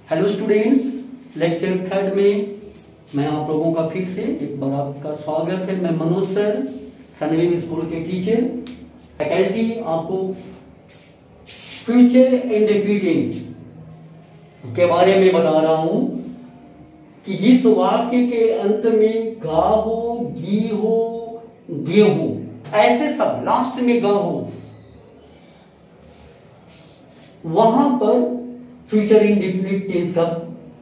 Hello students, lecture third में मैं आप लोगों का फिर से एक बार आपका स्वागत है। मैं मनोज सर, सनवीन स्कूल के टीचर, फैकल्टी आपको फ्यूचर इंडेफिनिट टेंस के बारे में बता रहा हूं कि जिस वाक्य के अंत में गा हो, गी हो, गे हो, ऐसे सब लास्ट में गा हो, वहां पर फ्यूचर इंडेफिनिट टेंस का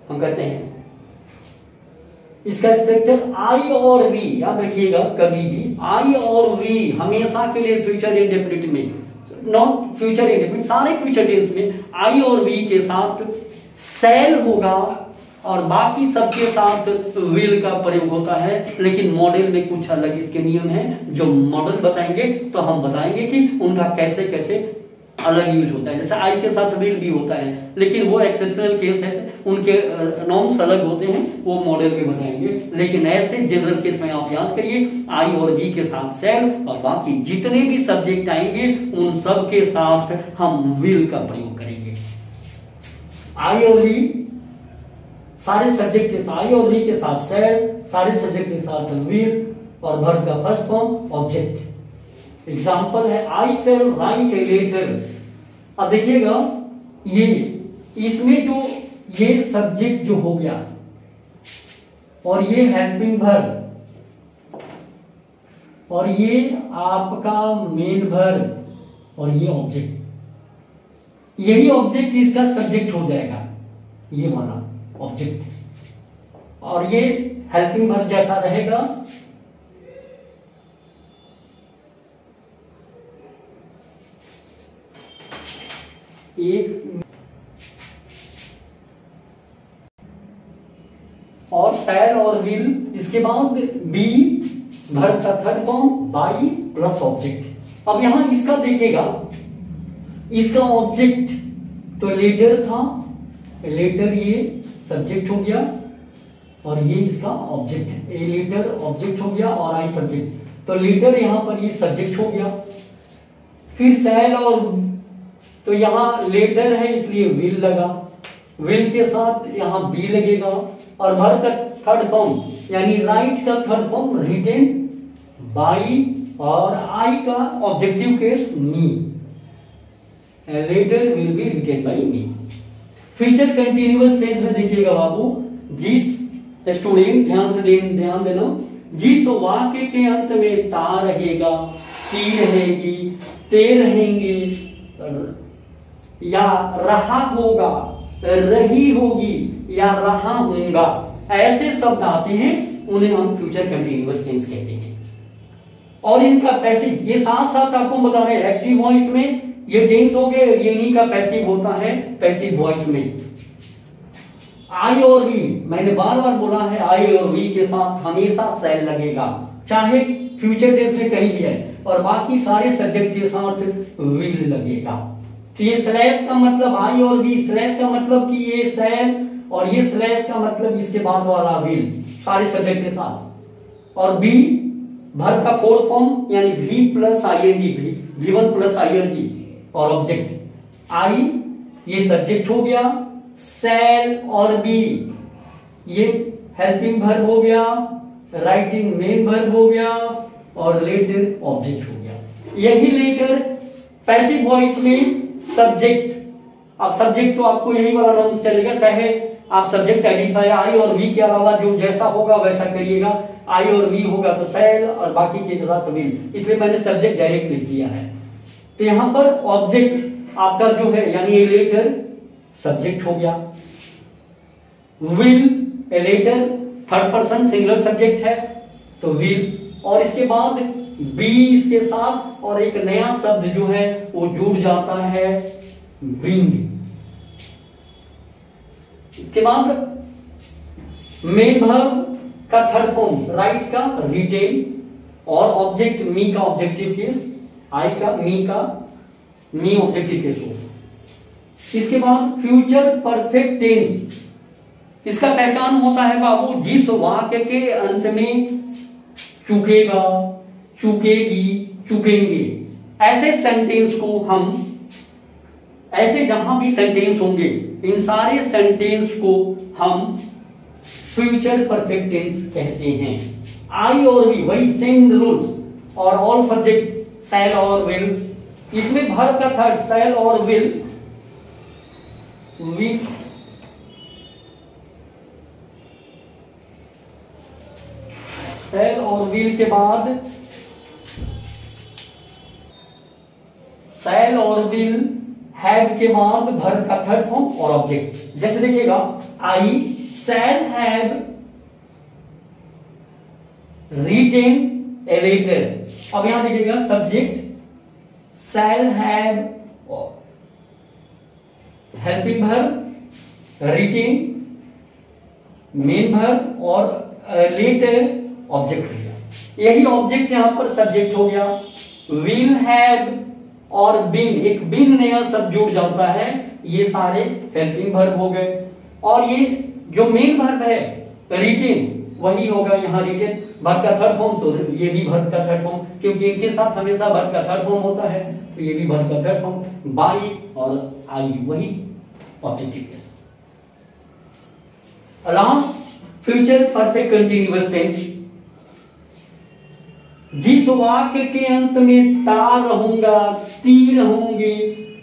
हम कहते हैं। इसका स्ट्रक्चर आई और वी, याद रखिएगा, कभी भी आई और वी हमेशा के लिए फ्यूचर इंडेफिनिट में, नॉट फ्यूचर इंडेफिनिट, सारे फ्यूचर टेंस में आई और वी के साथ सेल होगा और बाकी सबके साथ विल का प्रयोग होता है। लेकिन मॉडल में कुछ अलग इसके नियम हैं, जो मॉडल बताएंगे तो हम बताएंगे कि उनका कैसे कैसे अलग यूज होता है। जैसे आई के साथ विल भी होता है, लेकिन वो एक्सेप्शनल केस है, उनके नॉर्म्स अलग होते हैं, वो मॉडल में बताएंगे। लेकिन ऐसे जनरल केस में आप याद करिए, आई और वी के साथ सेल और बाकी जितने भी सब्जेक्ट आएंगे उन सब के साथ हम विल का प्रयोग करेंगे। आई और वी सारे सब्जेक्ट के साथ, आई और वी के साथ सेल, सारे सब्जेक्ट के साथ विल और वर्ब का फर्स्ट फॉर्म ऑब्जेक्ट। एग्जाम्पल है आई शैल राइट ए लेटर। अब देखिएगा, ये इसमें जो ये सब्जेक्ट जो हो गया और ये हेल्पिंग वर्ब और ये आपका मेन वर्ब और ये ऑब्जेक्ट, यही ऑब्जेक्ट इसका सब्जेक्ट हो जाएगा, ये वाला ऑब्जेक्ट, और ये हेल्पिंग वर्ब जैसा रहेगा। एक और शैल और विल, इसके बाद बी वर्ब का third form by plus object. अब यहां इसका देखिएगा, इसका ऑब्जेक्ट तो लेटर था, लेटर ये सब्जेक्ट हो गया और ये इसका ऑब्जेक्ट है, ए लेटर ऑब्जेक्ट हो गया और आई सब्जेक्ट, तो लेटर यहां पर ये सब्जेक्ट हो गया। फिर शैल और, तो यहां लेटर है इसलिए विल लगा, विल के साथ यहां बी लगेगा और वर्ब का थर्ड फॉर्म यानी राइट का थर्ड फॉर्म रिटेन बाई और आई का objective case me, letter will be written by me. Future continuous tense में देखिएगा बाबू, जिस स्टूडेंट ध्यान देना, जिस वाक्य के अंत में ता रहेगा, ती रहेगी, ते रहेंगे या रहा होगा, रही होगी या रहा होगा, ऐसे शब्द आते हैं, उन्हें हम फ्यूचर कंटिन्यूअस टेंस कहते हैं। और इनका पैसिव, ये साथ साथ आपको बता रहे हैं, एक्टिव वॉइस में ये टेंस हो गए, ये इन्हीं का पैसिव होता है पैसिव वॉइस में। आई और वी, मैंने बार बार बोला है, आई और वी के साथ हमेशा सेल लगेगा, चाहे फ्यूचर टेंस में कहीं भी है, और बाकी सारे सब्जेक्ट के साथ विल लगेगा। तो ये स्लैश का मतलब आई और वी, स्लैश का मतलब कि ये सेल और ये स्लैश का मतलब इसके बाद वाला विल, सारे सब्जेक्ट के साथ। और बी वर्ब का फोर्थ फॉर्म यानी V plus I N G, V1 plus I N G और ऑब्जेक्ट। आई ये सब्जेक्ट हो गया, सेल और बी ये हेल्पिंग वर्ब हो गया, राइटिंग मेन वर्ब हो गया और लेटर ऑब्जेक्ट हो गया। यही लेटर पैसिव वॉइस में सब्जेक्ट, अब सब्जेक्ट तो आपको यही वाला नाम चलेगा, चाहे आप सब्जेक्ट आइडेंटिफाई आई और वी के अलावा जो जैसा होगा वैसा करिएगा। आई और वी होगा तो सेल और बाकी के साथ विल, इसलिए मैंने सब्जेक्ट डायरेक्ट लिख दिया है। तो यहां पर ऑब्जेक्ट आपका जो है यानी ए लेटर सब्जेक्ट हो गया, will a letter third person singular subject है तो विल, और इसके बाद बी इसके साथ और एक नया शब्द जो है वो जुड़ जाता है विंग। इसके बाद मेन वर्ब का थर्ड फॉर्म राइट का रिटेन और ऑब्जेक्ट मी का ऑब्जेक्टिव केस, आई का मी ऑब्जेक्टिव केस हो। इसके बाद फ्यूचर परफेक्ट टेंस, इसका पहचान होता है बाबू, जिस वाक्य के अंत में चुकेगा, चुकेगी, चुकेंगे, ऐसे सेंटेंस को हम ऐसे जहां भी सेंटेंस होंगे इन सारे सेंटेंस को हम फ्यूचर परफेक्ट टेंस कहते हैं। आई और वी वही सेम रूल्स और ऑल सब्जेक्ट शैल और विल, इसमें वर्ब का थर्ड शैल और विल, वी शैल और विल के बाद शैल और विल, हैव के बाद वर्ब का थर्ड फॉर्म और ऑब्जेक्ट। जैसे देखिएगा I shall have written a letter. अब यहां देखिएगा subject shall have helping verb, written main verb और लेटर ऑब्जेक्ट हो गया। यही ऑब्जेक्ट यहां पर सब्जेक्ट हो गया। विल हैव और बीन, एक बीन नया सब जुड़ जाता है, ये सारे हेल्पिंग वर्ब हो गए। और ये जो मेन वर्ब है रिटेन वही होगा यहाँ रिटेन वर्ब का थर्ड फॉर्म, तो ये भी वर्ब का थर्ड फॉर्म, क्योंकि इनके साथ हमेशा वर्ब का थर्ड फॉर्म होता है, तो ये भी वर्ब का थर्ड फॉर्म। बाई और आई वही objective case. Last future perfect continuous tense. जिस वाक्य के अंत में ता रहूंगा, ती रहूंगी,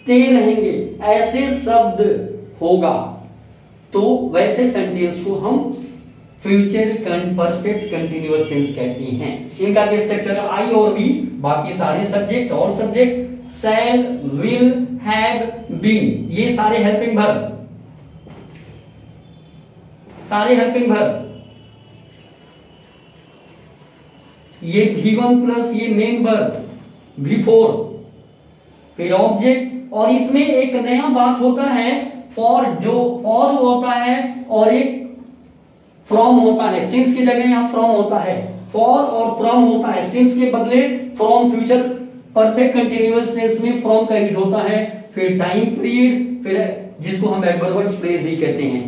ते रहेंगे, ऐसे शब्द होगा तो वैसे सेंटेंस को हम फ्यूचर परफेक्ट कंटिन्यूअस टेंस कहते हैं। इनका क्या स्ट्रक्चर है, आई और वी, बाकी सारे सब्जेक्ट और subject, shall, will, have, been, ये सारे हेल्पिंग वर्ब, सारे हेल्पिंग वर्ब। ये V1 प्लस ये मेन वर्ब V4, फिर ऑब्जेक्ट, और इसमें एक नया बात होता है फॉर, जो फॉर होता है और एक फ्रॉम होता है। सिंस की जगह यहां फ्रॉम होता है, फॉर और फ्रॉम होता है, सिंस के बदले from. Future perfect continuous tense में फ्रॉम का यूज होता है। फिर टाइम पीरियड, फिर जिसको हम एडवर्ब फ्रेज भी कहते हैं।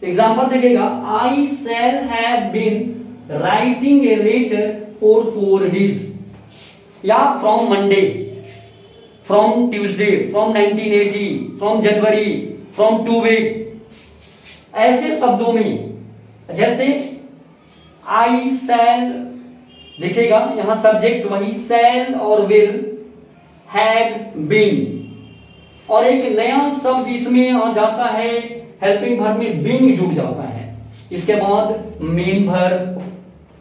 एग्जांपल देखिएगा, I shall have been writing a letter for 4 days, या from Monday, from Tuesday, from 1980, from January, from 2 week। ऐसे शब्दों में जैसे आई शैल, देखिएगा यहां सब्जेक्ट वही शैल और विल, हैव बीन, और एक नया शब्द इसमें आ जाता है हेल्पिंग वर्ब में बीइंग जुड़ जाता है। इसके बाद मेन वर्ब,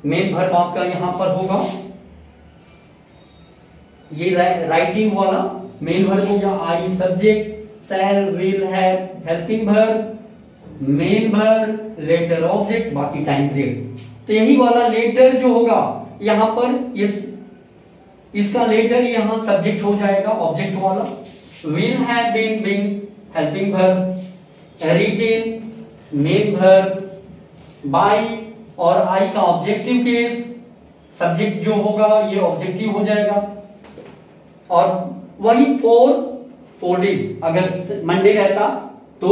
मेन वर्ब आपका यहां पर होगा, ये राइटिंग वाला मेन वर्ब हो गया। I subject, shall, will, have helping verb, main verb, letter object, बाकी टाइम पीरियड। तो यही वाला लेटर जो होगा यहां पर इसका लेटर यहां सब्जेक्ट हो जाएगा ऑब्जेक्ट वाला। Will have been being helping verb, written main verb, by और आई का ऑब्जेक्टिव केस, सब्जेक्ट जो होगा ये ऑब्जेक्टिव हो जाएगा। और वही 4 days, अगर मंडे रहता तो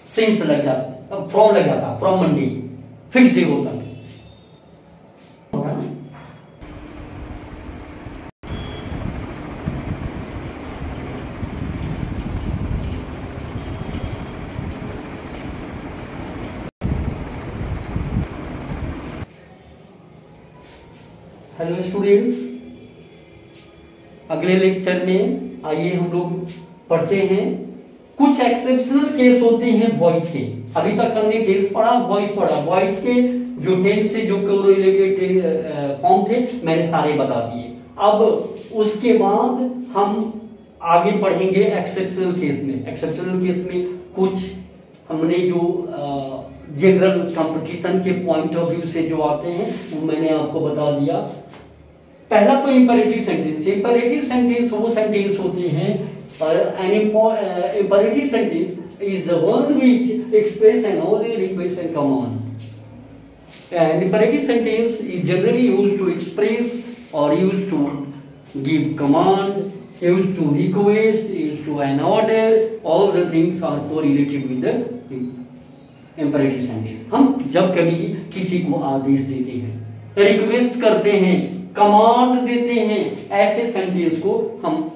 सिंस लग जाता, फ्रॉम लग जाता, फ्रॉम मंडे फिक्स डे होता। हेलो स्टूडेंट्स, अगले लेक्चर में आइए हम लोग पढ़ते हैं कुछ एक्सेप्शनल केस होते हैं वॉइस के। अभी तक हमने टेंस पढ़ा, वॉइस पढ़ा। वॉइस के जो टेंस से जो कोरिलेटेड फॉर्म थे मैंने सारे बता दिए। अब उसके बाद हम आगे पढ़ेंगे एक्सेप्शनल केस में। एक्सेप्शनल केस में कुछ हमने जो जनरल कंपटीशन के पॉइंट ऑफ व्यू से जो आते हैं वो मैंने आपको बता दिया। पहला तो इंपेरेटिव सेंटेंस। इंपेरेटिव सेंटेंस वो सेंटेंस होते हैं, और an imperative sentence is the one which express an order, request and command. An imperative sentence is generally used to express or used to give command, used to request, used to an order. All the things are correlated with the imperative sentence. हम जब कभी भी किसी को आदेश देते हैं, request करते हैं, कमांड देते हैं, ऐसे सेंटेंस को हम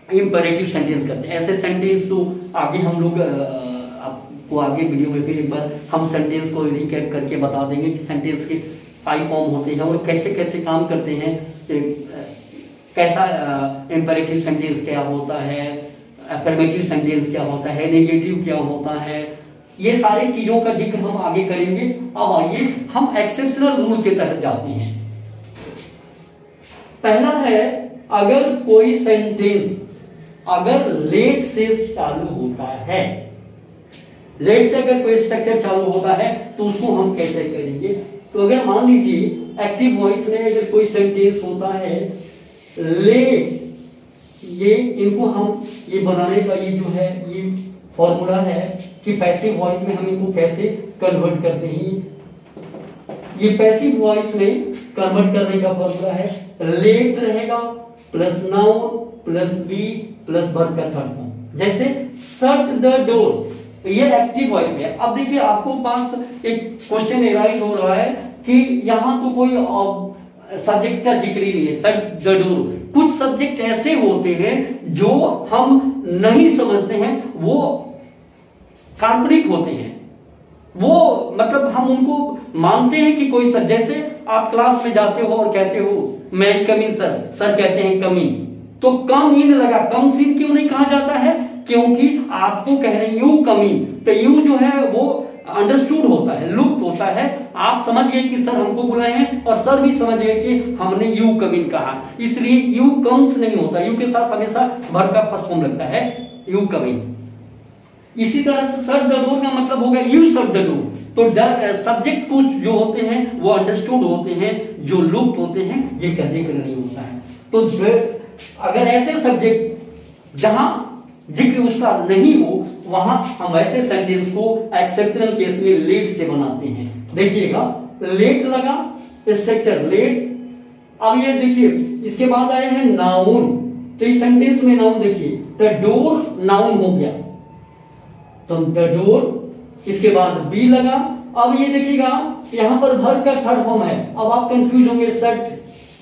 इंपेरेटिव सेंटेंस करते हैं। ऐसे सेंटेंस तो आगे हम लोग आपको आगे वीडियो में फिर एक बार हम सेंटेंस को रिकैप करके बता देंगे कि सेंटेंस के 5 फॉर्म होते हैं और कैसे कैसे काम करते हैं, कैसा इंपेरेटिव सेंटेंस क्या होता है, अफर्मेटिव सेंटेंस क्या होता है, नेगेटिव क्या होता है, ये सारी चीजों का जिक्र हम आगे करेंगे। अब आइए हम एक्सेप्शनल रूल के तहत जाते हैं। पहला है, अगर कोई सेंटेंस अगर लेट से चालू होता है, लेट से अगर कोई स्ट्रक्चर चालू होता है तो उसको हम कैसे करेंगे। तो अगर मान लीजिए एक्टिव वॉइस में अगर कोई सेंटेंस होता है लेट, ये इनको हम ये बनाने का ये जो है ये फॉर्मूला है कि पैसिव वॉइस में हम इनको कैसे कन्वर्ट करते हैं। ये पैसिव वॉइस में कन्वर्ट करने का फॉर्मूला है, लेट रहेगा plus noun plus be plus verb का थर्ड फॉर्म। जैसे शट द डोर, ये एक्टिव वॉइस में है। अब देखिए आपको पास एक क्वेश्चन एराइज हो रहा है कि यहां तो कोई सब्जेक्ट का जिक्र ही नहीं है, शट द डोर। कुछ सब्जेक्ट ऐसे होते हैं जो हम नहीं समझते हैं, वो काल्पनिक होते हैं, वो मतलब हम उनको मानते हैं कि कोई सर, जैसे आप क्लास में जाते हो और कहते हो मैं कम इन सर, सर कहते हैं कम इन, तो कम इन लगा, कम सीन क्यों नहीं कहा जाता है, क्योंकि आपको कह रहे हैं यू कम इन, तो यू जो है वो अंडरस्टूड होता है, लुप्त होता है। आप समझ गए कि सर हमको बुलाए हैं और सर भी समझ गए कि हमने यू कम इन कहा, इसलिए यू कम्स नहीं होता, यू के साथ हमेशा वर्ब का फर्स्ट फॉर्म लगता है, यू कम इन। इसी तरह से शट द डोर का मतलब होगा यू शट द डोर। तो सब्जेक्ट कुछ जो होते हैं वो अंडरस्टूड होते हैं, जो लुप्त होते हैं जिनका जिक्र नहीं होता है। तो अगर ऐसे सब्जेक्ट जहां जिक्र उसका नहीं हो, वहां हम ऐसे सेंटेंस को एक्सेप्शनल केस में लेट से बनाते हैं। देखिएगा लेट लगा, स्ट्रक्चर लेट। अब ये देखिए इसके बाद आए हैं नाउन, तो इस सेंटेंस में नाउन देखिए, द डोर नाउन हो गया, तो द डोर, इसके बाद बी लगा। अब ये देखिएगा यहां पर वर्ब का थर्ड फॉर्म है। अब आप कंफ्यूज होंगे, शट,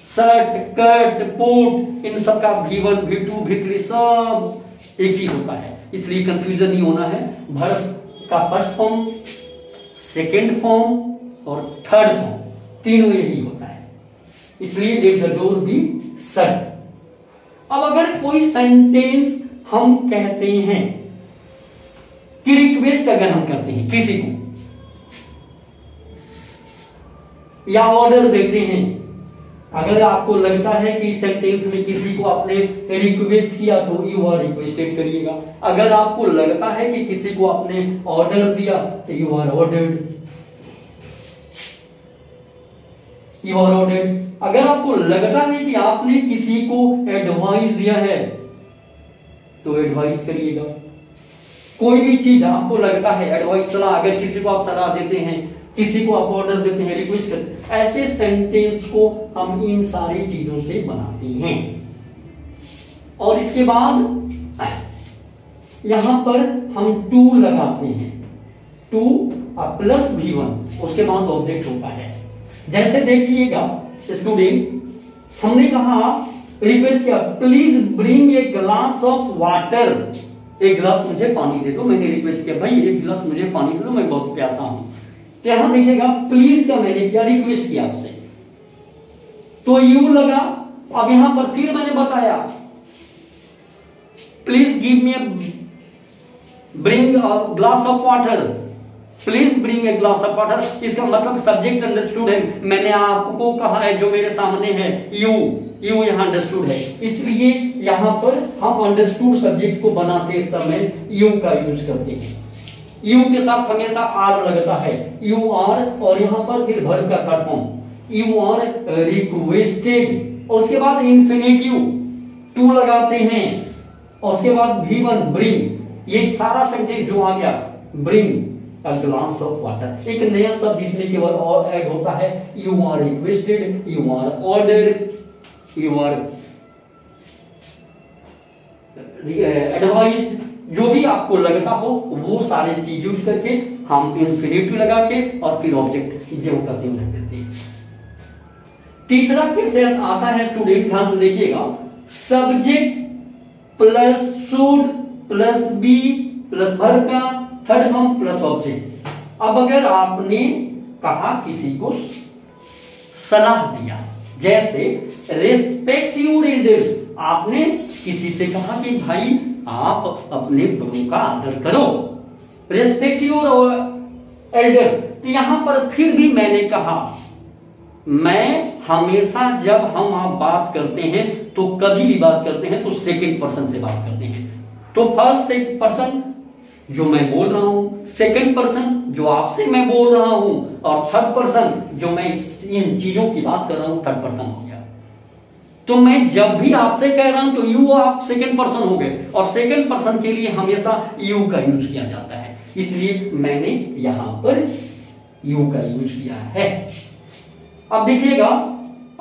शट, कट, पुट, इन सब का V1 V2 V3 सब एक ही होता है, इसलिए कंफ्यूजन नहीं होना है। वर्ब का फर्स्ट फॉर्म, सेकेंड फॉर्म और थर्ड फॉर्म तीनों यही होता है, इसलिए let the door be shut. अब अगर कोई सेंटेंस हम कहते हैं कि रिक्वेस्ट अगर हम करते हैं किसी को या ऑर्डर देते हैं, अगर आपको लगता है कि इस सेंटेंस में किसी को आपने रिक्वेस्ट किया तो यू आर रिक्वेस्टेड करिएगा। अगर आपको लगता है कि किसी को आपने ऑर्डर दिया तो you are ordered, you are ordered. अगर आपको लगता है कि आपने किसी को एडवाइस दिया है तो एडवाइस करिएगा। कोई भी चीज आपको लगता है, एडवाइस सलाह, अगर किसी को आप सलाह देते हैं, किसी को आप ऑर्डर देते हैं, रिक्वेस्ट करते हैं, ऐसे सेंटेंस को हम इन सारी चीजों से बनाते हैं। और इसके बाद यहां पर हम टू लगाते हैं, टू प्लस V1, उसके बाद ऑब्जेक्ट होता है। जैसे देखिएगा स्टूडेंट, हमने कहा रिक्वेस्ट किया please bring a glass of water, एक गिलास मुझे पानी दे दो। मैंने रिक्वेस्ट किया भाई एक गिलास मुझे पानी दे दो, मैं बहुत प्यासा हूं। तो यहां देखिएगा प्लीज का मैंने किया, रिक्वेस्ट किया आपसे, तो यू लगा। अब यहां पर फिर मैंने बताया please give me bring a glass of water, please bring a glass of water. इसका मतलब सब्जेक्ट अंडरस्टूड है, मैंने आपको कहा है जो मेरे सामने है, यू यहां अंडरस्टूड है, इसलिए यहां पर हम अंडरस्टूड सब्जेक्ट को बनाते समय यू का यूज करते हैं। यू के साथ हमेशा आर लगता है, यू आर, और यहां पर फिर वर्ब का third form, you are requested. और उसके बाद इंफिनिटिव टू लगाते हैं, और उसके बाद V1 ब्रिंग, ये सारा सेंटेंस जो आ गया, bring a glass of water, एक नया शब्द इसमें केवल और ऐड होता है, you are requested, you are ordered, you are advise, जो भी आपको लगता हो वो सारे चीज यूज करके हम इंफिनिटिव लगा के और फिर ऑब्जेक्ट जो का त्यों रख देते हैं। तीसरा कैसे आता है स्टूडेंट, ध्यान से देखिएगा, subject plus should plus be plus verb का थर्ड फॉर्म प्लस ऑब्जेक्ट। अब अगर आपने कहा किसी को सलाह दिया, जैसे रेस्पेक्ट योर एल्डर्स, आपने किसी से कहा कि भाई आप अपने बड़ों का आदर करो, रेस्पेक्ट योर एल्डर्स। तो यहां पर फिर भी मैंने कहा, मैं हमेशा जब हम आप बात करते हैं तो कभी भी बात करते हैं तो सेकंड पर्सन से बात करते हैं। तो फर्स्ट पर्सन जो मैं बोल रहा हूं, सेकंड पर्सन जो आपसे मैं बोल रहा हूं, और थर्ड पर्सन जो मैं इन चीजों की बात कर रहा हूं, थर्ड पर्सन हो गया। तो मैं जब भी आपसे कह रहा हूं तो यू आप सेकंड पर्सन हो गए, और सेकंड पर्सन के लिए हमेशा यू का यूज किया जाता है, इसलिए मैंने यहां पर यू का यूज किया है। अब देखिएगा,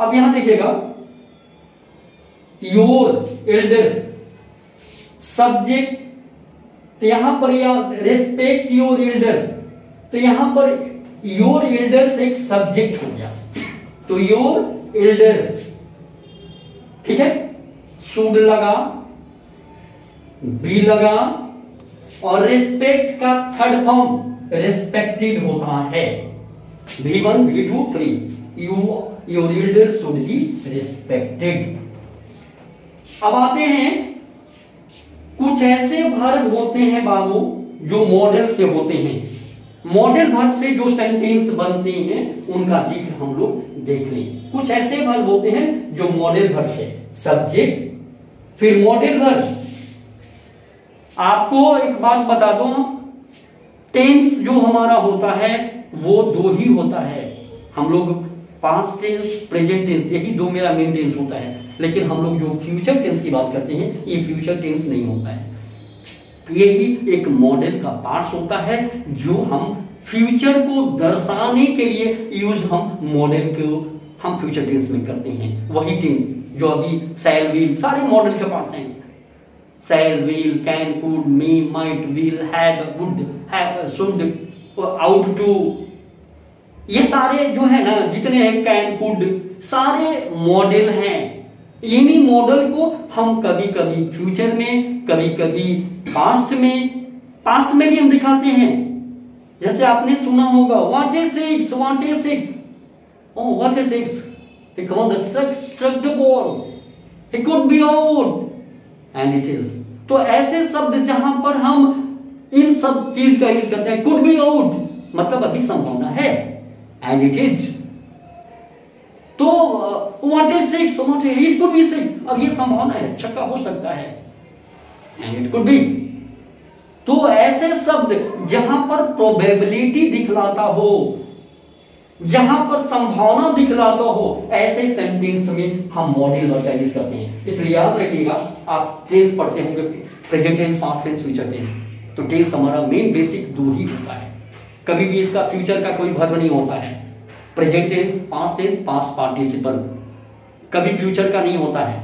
अब यहां देखिएगा, योर एल्डर्स सब्जेक्ट, तो यहां पर रेस्पेक्ट योर एल्डर्स, तो यहां पर योर एल्डर्स एक सब्जेक्ट हो गया, तो योर एल्डर्स, ठीक है, शुड लगा, बी लगा, और रेस्पेक्ट का थर्ड फॉर्म रेस्पेक्टेड होता है, V1 V2 3, your elders should be respected. अब आते हैं, कुछ ऐसे वर्ब होते हैं बाबू जो मॉडल से होते हैं, मॉडल वर्ब से जो सेंटेंस बनते हैं उनका जिक्र हम लोग देख लें। कुछ ऐसे वर्ब होते हैं जो मॉडल वर्ब से, सब्जेक्ट फिर मॉडल वर्ब। आपको एक बात बता दूं, टेंस जो हमारा होता है वो दो ही होता है, हम लोग पास्ट टेंस प्रेजेंट टेंस, यही दो मेरा मेन टेंस होता है, लेकिन हम लोग जो फ्यूचर टेंस की बात करते हैं ये फ्यूचर टेंस नहीं होता है, यही एक मॉडल का पार्ट होता है जो हम फ्यूचर को दर्शाने के लिए यूज हम मॉडल को हम फ्यूचर टेंस में करते हैं। वही टेंस जो अभी शैल विल, सारे मॉडल के पार्ट्स हैं, shall will, can, could, may, might, will, had, would, have, should, ought to, ये सारे जो है ना जितने हैं, कैन, कुड, सारे मॉडल हैं। इन्हीं मॉडल को हम कभी कभी फ्यूचर में, कभी कभी पास्ट में भी हम दिखाते हैं। जैसे आपने सुना होगा, what is six, what is six, oh what is six, he come on struck the ball, he could be out and it is। तो ऐसे शब्द जहां पर हम इन सब चीज का यूज करते हैं, could be out मतलब अभी संभावना है, and it is। तो what is six, what is, it could be six, अब ये संभावना है, छक्का हो सकता है, and it could be। तो ऐसे शब्द जहां पर प्रोबेबिलिटी दिखलाता हो, जहां पर संभावना दिखलाता हो, ऐसे सेंटेंस में हम मॉडल वर्ब का यूज करते हैं। इसलिए याद रखिएगा, आप टेंस पढ़ते होंगे, present tense, past tense, future tense, तो टेंस हमारा मेन बेसिक दो ही होता है, कभी भी इसका फ्यूचर का कोई वर्ब नहीं होता है। प्रेजेंट टेंस, पास्ट पार्टिसिपल, कभी फ्यूचर का नहीं होता है,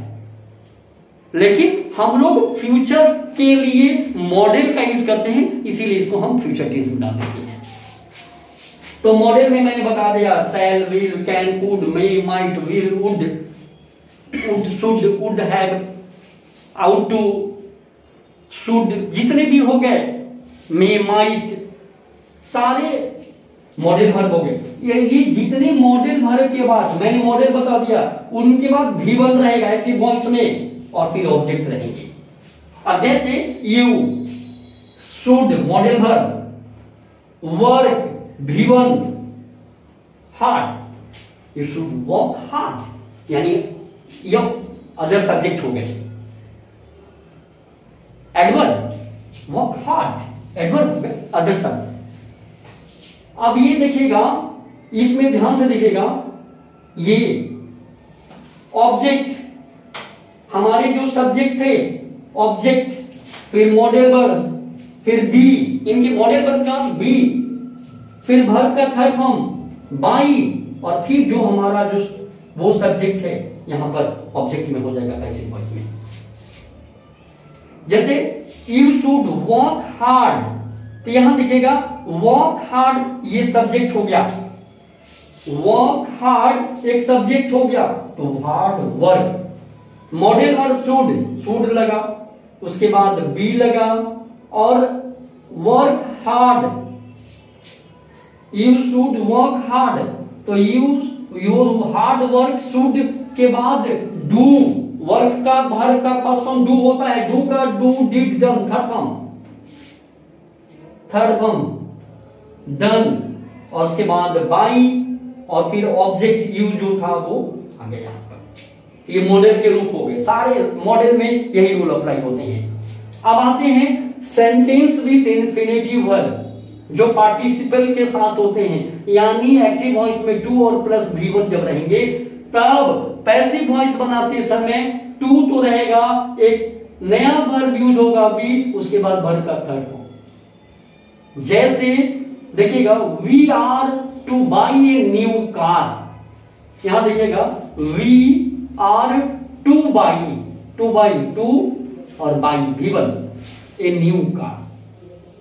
लेकिन हम लोग फ्यूचर के लिए मॉडल का यूज करते हैं, इसीलिए इसको हम फ्यूचर टेंस में डाल देते हैं। तो मॉडल में मैंने बता दिया, shall, will, can, could, may, might, will, would, should, would, have, ought to, should, जितने भी हो गए, मे, माइट, सारे मॉडल वर्ब हो गए। ये जितने मॉडल वर्ब के बाद मैंने मॉडल बता दिया, उनके बाद V1 रहेगा एक्टिव वॉइस में, और फिर ऑब्जेक्ट रहेंगे। अब जैसे you, should modal verb, work V1, hard, you should work hard, यानी ये अदर सब्जेक्ट हो गए। Adverb, work hard, adverb other subject. अब ये देखिएगा, इसमें ध्यान से देखिएगा, ये ऑब्जेक्ट, हमारे जो सब्जेक्ट थे, ऑब्जेक्ट, फिर मॉडल वर्ब, फिर बी, इनके मॉडल वर्ब का बी, फिर वर्ब का थर्ड फॉर्म बाई, और फिर जो हमारा जो वो सब्जेक्ट है यहां पर ऑब्जेक्ट में हो जाएगा पैसिव वॉइस में। जैसे यू शुड वर्क हार्ड, तो यहां दिखेगा वर्क हार्ड, ये सब्जेक्ट हो गया, वर्क हार्ड एक सब्जेक्ट हो गया, तो hard work. Modal verb should, should लगा, उसके बाद बी लगा, और work hard, you should work hard, तो योर हार्ड वर्क शुड के बाद डू, वर्क का वर्क का फर्स्ट फॉर्म डू होता है, डू का do, did, done, third form done, और उसके बाद बाई, और फिर ऑब्जेक्ट यूज जो था वो आ गया यहाँ पर। ये मॉडल के रूप हो गए, सारे मॉडल में यही रूल अप्लाई होते हैं। अब आते हैं सेंटेंस विथ इंफिनिटिव वर्ब, जो पार्टिसिपल के साथ होते हैं, यानी एक्टिव वॉइस में टू और प्लस V1 जब रहेंगे, तब पैसिव वॉइस बनाते समय टू तो रहेगा, एक नया वर्ब यूज होगा बी, उसके बाद वर्ब का थर्ड फॉर्म। जैसे देखिएगा, we are to buy a new car, यहां देखिएगा we are to buy, to और buy V1 a new car,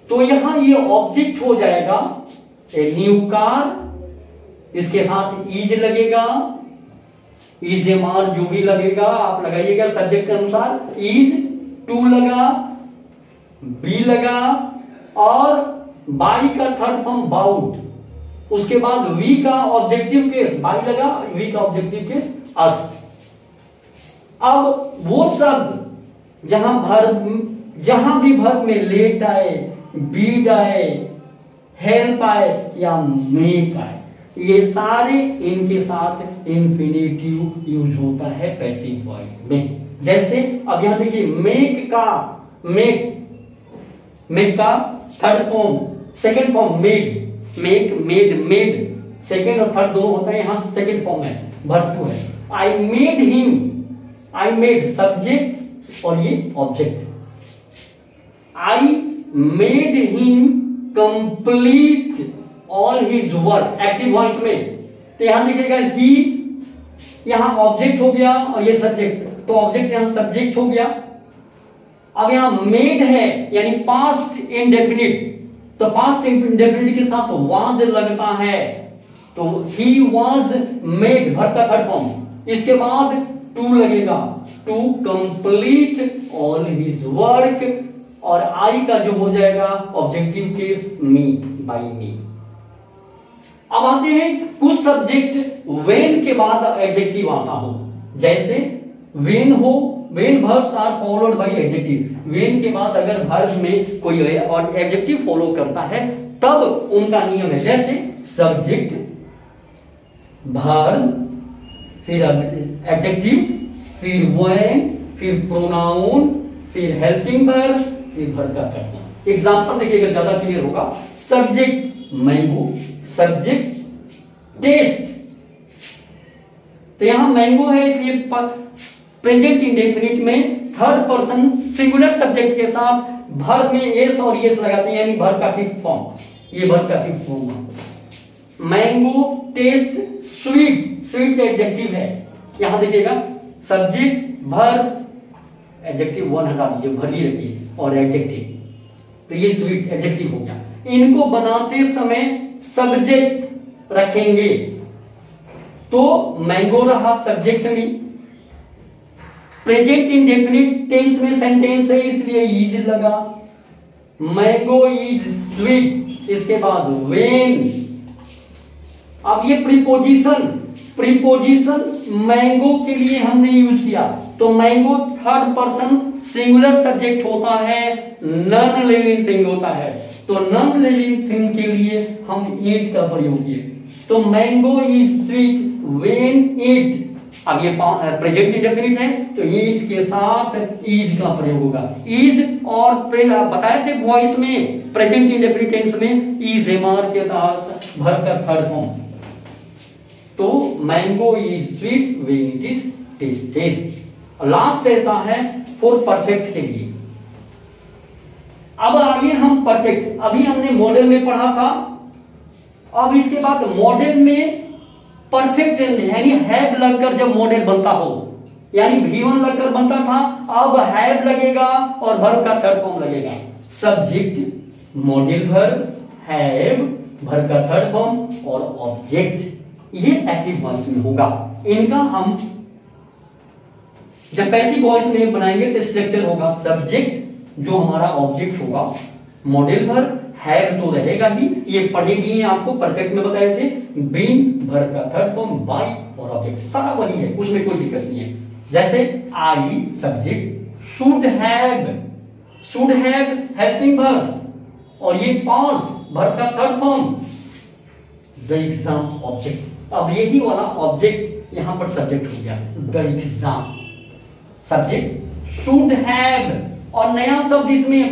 तो यहां ये ऑब्जेक्ट हो जाएगा ए न्यू कार, इसके साथ इज लगेगा, इज एम आर जो भी लगेगा आप लगाइएगा सब्जेक्ट के अनुसार, इज, टू लगा, बी लगा, और बाई का थर्ड फॉर्म बाउट, उसके बाद वी का ऑब्जेक्टिव केस, बाई लगा, वी का ऑब्जेक्टिव केस अस। अब वो शब्द जहां भी वर्ब में लेट आए, बीड आए, हेल्प आए या मेक आए, ये सारे इनके साथ इंफिनिटिव यूज होता है पैसिव वॉइस में। जैसे अब यहां देखिए, मेक का third form, second form made, made second और थर्ड दोनों होता है, यहां सेकेंड फॉर्म है, वर्ब टू है। I made him, I made subject और ये object, I made him complete all his work active voice में, तो यहां देखिएगा ही, यहां ऑब्जेक्ट हो गया और ये सब्जेक्ट, तो ऑब्जेक्ट यहां सब्जेक्ट हो गया। अब यहां मेड है यानी पास्ट इंडेफिनिट, तो पास्ट इंडेफिनिट के साथ वाज लगता है, तो ही वाज मेड वर्ब का थर्ड फॉर्म, इसके बाद टू लगेगा, to complete all his work, और आई का जो हो जाएगा objective case me, by me. अब आते हैं कुछ सब्जेक्ट वेन के बाद एडजेक्टिव आता हो, जैसे वेन हो, when verbs are followed by adjective, when के बाद अगर वर्ब में कोई और एडजेक्टिव फॉलो करता है तब उनका नियम है, जैसे सब्जेक्ट, वर्ब, फिर एडजेक्टिव, फिर वेन, फिर प्रोनाउन, फिर हेल्पिंग वर्ब, फिर वर्ब का करना। एग्जांपल देखिएगा ज्यादा क्लियर होगा। सब्जेक्ट मैंगो, सब्जेक्ट टेस्ट, तो यहां मैंगो है इसलिए प्रेजेंट इंडेफिनिट में थर्ड पर्सन सिंगुलर सब्जेक्ट के साथ वर्ब में एस और एस लगाते हैं, यानी वर्ब का फिफ्थ फॉर्म, ये वर्ब का फिफ्थ फॉर्म है। Mango test sweet, sweet adjective है, यहां देखिएगा सब्जेक्ट वर्ब एडजेक्टिव वन हटा दीजिए, वर्ब ही रखिए और एडजेक्टिव, तो ये स्वीट एडजेक्टिव हो गया। इनको बनाते समय सब्जेक्ट रखेंगे, तो मैंगो रहा सब्जेक्ट में, प्रेजेंट इंडेफिनिट टेंस में सेंटेंस है इसलिए इज लगा, मैंगो इज स्वीट, इसके बाद वेन। अब ये प्रीपोजिशन मैंगो के लिए हमने यूज किया, तो mango third person singular subject होता है, नॉन लिविंग थिंग होता है, तो नॉन लिविंग थिंग के लिए हम ईट का प्रयोग किए, तो मैंगो इज स्वीट व्हेन ईट। अब ये प्रेजेंट इंडेफिनिट है तो ईट के साथ इज का प्रयोग होगा, इज और बताए थे वॉइस में प्रेजेंट इंडेफिनिट टेंस में इज एमआर के तहत वर्ब का थर्ड फॉर्म, तो mango is sweet when it is tested. Last रहता है फॉर परफेक्ट के लिए। अब आइए हम परफेक्ट, अभी हमने मॉडल में पढ़ा था, अब इसके बाद मॉडल में परफेक्ट यानी हैव लगकर जब मॉडल बनता हो, यानी V1 लगकर बनता था, अब हैव लगेगा और वर्ब का थर्ड फॉर्म लगेगा, subject modal verb, have verb का थर्ड फॉर्म और ऑब्जेक्ट, ये एक्टिव वॉइस में होगा। इनका हम जब पैसिव वॉइस में बनाएंगे तो स्ट्रक्चर होगा सब्जेक्ट जो हमारा ऑब्जेक्ट होगा, मॉडल वर्ब, हैव तो रहेगा ही, ये पढ़े भी हैं आपको परफेक्ट में बताए थे, बीन वर्ब का थर्ड फॉर्म, बाई और ऑब्जेक्ट सारा वही है, उसमें कोई दिक्कत नहीं है। जैसे I subject, should have helping verb और ये पास्ट वर्ब का third form, the exam object. अब यही वाला ऑब्जेक्ट यहां पर सब्जेक्ट हो गया, the exam subject should have और नया शब्द इसमें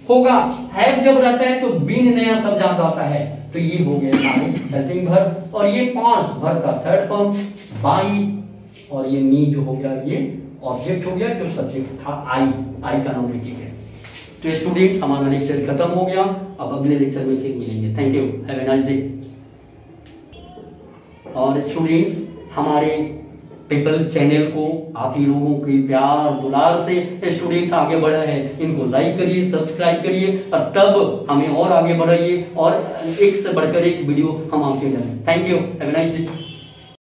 होगा, हैव जब रहता है तो बीन नया शब्द आता है, तो ये हो गया आई हेल्पिंग वर्ब और ये पास्ट वर्ब का थर्ड फॉर्म, बाई और ये मी जो हो गया ये ऑब्जेक्ट हो गया जो सब्जेक्ट था आई का नॉमिनेटिव है। तो स्टूडेंट्स हमारा लेक्चर खत्म हो गया, अब अगले लेक्चर में फिर मिलेंगे। Thank you, have a nice day. और स्टूडेंट्स हमारे पीपल चैनल को आप ही लोगों के प्यार दुलार से स्टूडेंट आगे बढ़ा है, इनको लाइक करिए, सब्सक्राइब करिए और तब हमें और आगे बढ़ाइए और एक से बढ़कर एक वीडियो हम आपके लिए। Thank you, have a nice day.